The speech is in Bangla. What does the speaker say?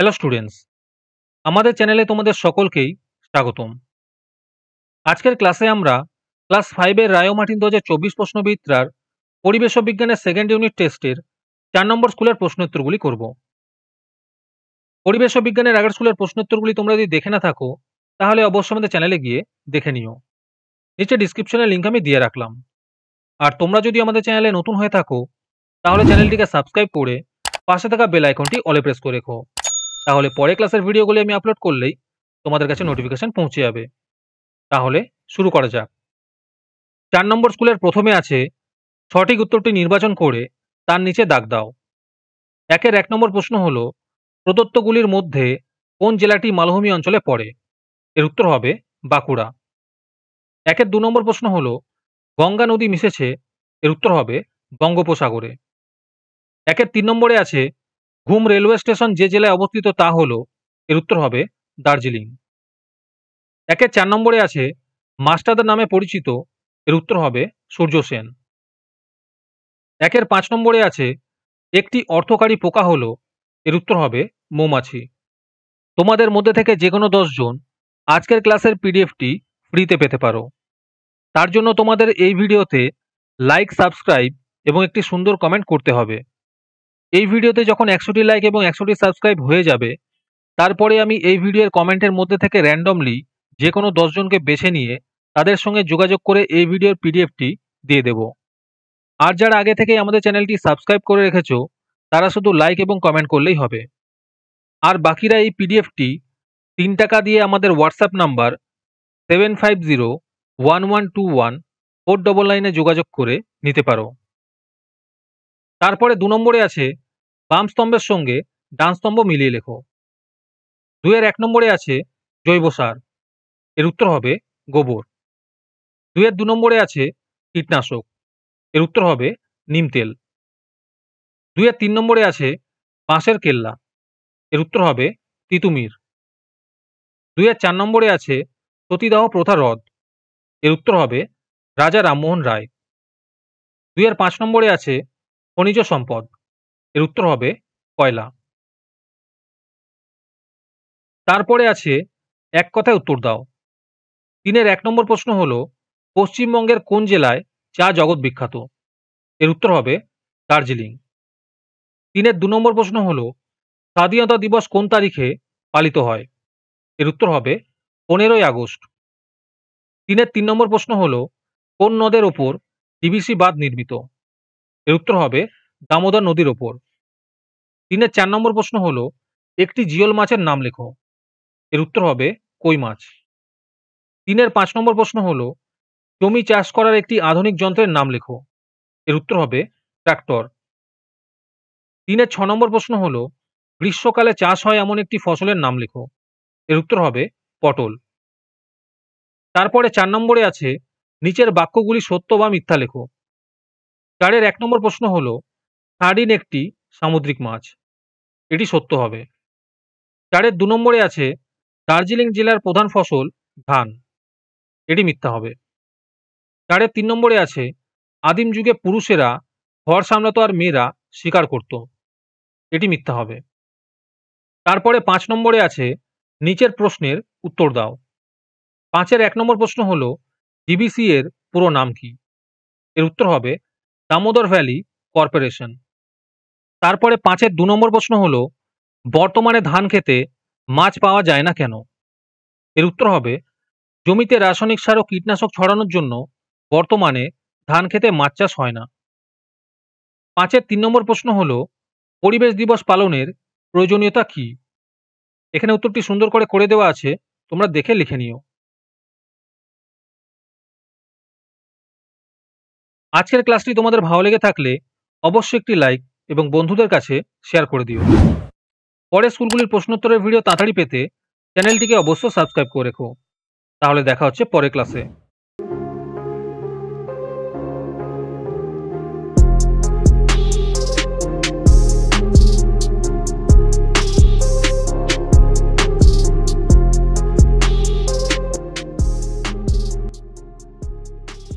হ্যালো স্টুডেন্টস, আমাদের চ্যানেলে তোমাদের সকলকেই স্বাগতম। আজকের ক্লাসে আমরা ক্লাস 5 এর রায় ও মার্টিন 2024 প্রশ্নবিদ্যার পরিবেশ ও বিজ্ঞানের সেকেন্ড ইউনিট টেস্টের 4 নম্বর স্কুলের প্রশ্নোত্তরগুলি করব। পরিবেশ ও বিজ্ঞানের আগের স্কুলের প্রশ্নোত্তরগুলি তোমরা যদি দেখে না থাকো তাহলে অবশ্যই আমাদের চ্যানেলে গিয়ে দেখে নিও। নিচে ডিসক্রিপশনে লিঙ্ক আমি দিয়ে রাখলাম। আর তোমরা যদি আমাদের চ্যানেলে নতুন হয়ে থাকো তাহলে চ্যানেলটিকে সাবস্ক্রাইব করে পাশে থাকা বেল আইকনটি অলে প্রেস করে রেখো। তাহলে পরে ক্লাসের ভিডিওগুলি আমি আপলোড করলেই তোমাদের কাছে নোটিফিকেশন পৌঁছে যাবে। তাহলে শুরু করা যাক। 4 নম্বর স্কুলের প্রথমে আছে সঠিক উত্তরটি নির্বাচন করে তার নিচে দাগ দাও। 1 নম্বর প্রশ্ন হলো প্রদত্তগুলির মধ্যে কোন জেলাটি মালভূমি অঞ্চলে পড়ে? এর উত্তর হবে বাঁকুড়া। 2 নম্বর প্রশ্ন হলো গঙ্গা নদী মিশেছে, এর উত্তর হবে বঙ্গোপসাগরে। 3 নম্বরে আছে ঘুম রেলওয়ে স্টেশন যে জেলায় অবস্থিত তা হলো, এর উত্তর হবে দার্জিলিং। 4 নম্বরে আছে মাস্টারদা নামে পরিচিত, এর উত্তর হবে সূর্য সেন। 5 নম্বরে আছে একটি অর্থকারী পোকা হলো, এর উত্তর হবে মৌমাছি। তোমাদের মধ্যে থেকে যে কোনো 10 জন আজকের ক্লাসের পিডিএফটি ফ্রিতে পেতে পারো। তার জন্য তোমাদের এই ভিডিওতে লাইক, সাবস্ক্রাইব এবং একটি সুন্দর কমেন্ট করতে হবে। এই ভিডিওতে যখন 100টি লাইক এবং 100টি সাবস্ক্রাইব হয়ে যাবে তারপরে আমি এই ভিডিওর কমেন্টের মধ্যে থেকে র্যান্ডমলি যে কোনো 10 জনকে বেছে নিয়ে তাদের সঙ্গে যোগাযোগ করে এই ভিডিওর পিডিএফটি দিয়ে দেব। আর যারা আগে থেকেই আমাদের চ্যানেলটি সাবস্ক্রাইব করে রেখেছো তারা শুধু লাইক এবং কমেন্ট করলেই হবে। আর বাকিরা এই পিডিএফটি 3 টাকা দিয়ে আমাদের হোয়াটসঅ্যাপ নাম্বার 7501121499 যোগাযোগ করে নিতে পারো। তারপরে 2 নম্বরে আছে বাম স্তম্ভের সঙ্গে ডান স্তম্ভ মিলিয়ে লেখো। 1 নম্বরে আছে জৈব সার, এর উত্তর হবে গোবর। 2 নম্বরে আছে কীটনাশক, এর উত্তর হবে নিম তেল। 3 নম্বরে আছে বাঁশের কেল্লা, এর উত্তর হবে তিতুমির। 4 নম্বরে আছে সতীদাহ প্রথা রদ, এর উত্তর হবে রাজা রামমোহন রায়। 5 নম্বরে আছে খনিজ সম্পদ, এর উত্তর হবে কয়লা। তারপরে আছে এক কথায় উত্তর দাও। 1 নম্বর প্রশ্ন হলো পশ্চিমবঙ্গের কোন জেলায় চা জগৎ বিখ্যাত? এর উত্তর হবে দার্জিলিং। 2 নম্বর প্রশ্ন হলো স্বাধীনতা দিবস কোন তারিখে পালিত হয়? এর উত্তর হবে 15ই আগস্ট। 3 নম্বর প্রশ্ন হলো কোন নদের ওপর ডিভিসি বাঁধ নির্মিত? এর উত্তর হবে দামোদর নদীর ওপর। 4 নম্বর প্রশ্ন হলো একটি জিওল মাছের নাম লেখো। এর উত্তর হবে কই মাছ। 5 নম্বর প্রশ্ন হলো জমি চাষ করার একটি আধুনিক যন্ত্রের নাম লেখো। এর উত্তর হবে ট্রাক্টর। 6 নম্বর প্রশ্ন হলো গ্রীষ্মকালে চাষ হয় এমন একটি ফসলের নাম লেখো। এর উত্তর হবে পটল। তারপরে 4 নম্বরে আছে নিচের বাক্যগুলি সত্য বা মিথ্যা লেখো। 1 নম্বর প্রশ্ন হলো সার্ডিন একটি সামুদ্রিক মাছ, এটি সত্য হবে। 2 নম্বরে আছে দার্জিলিং জেলার প্রধান ফসল ধান, এটি মিথ্যা হবে। 3 নম্বরে আছে আদিম যুগে পুরুষেরা ঘর সামলাতো আর মেয়েরা শিকার করত, এটি মিথ্যা হবে। তারপরে 5 নম্বরে আছে নিচের প্রশ্নের উত্তর দাও। 5 1 নম্বর প্রশ্ন হলো ডিবিসি এর পুরো নাম কি? এর উত্তর হবে দামোদর ভ্যালি কর্পোরেশন। তারপরে 5 2 নম্বর প্রশ্ন হলো বর্তমানে ধান খেতে মাছ পাওয়া যায় না কেন? এর উত্তর হবে জমিতে রাসায়নিক সার ও কীটনাশক ছড়ানোর জন্য বর্তমানে ধান খেতে মাছ চাষ হয় না। 5 3 নম্বর প্রশ্ন হলো পরিবেশ দিবস পালনের প্রয়োজনীয়তা কি? এখানে উত্তরটি সুন্দর করে দেওয়া আছে, তোমরা দেখে লিখে নিও। আজকের ক্লাসটি তোমাদের ভালো লেগে থাকলে অবশ্যই একটি লাইক এবং বন্ধুদের কাছে শেয়ার করে দিও। পরের স্কুলগুলির প্রশ্নোত্তরের ভিডিও তাড়াতাড়ি পেতে চ্যানেলটিকে অবশ্যই সাবস্ক্রাইব করে রেখো। তাহলে দেখা হচ্ছে পরের ক্লাসে।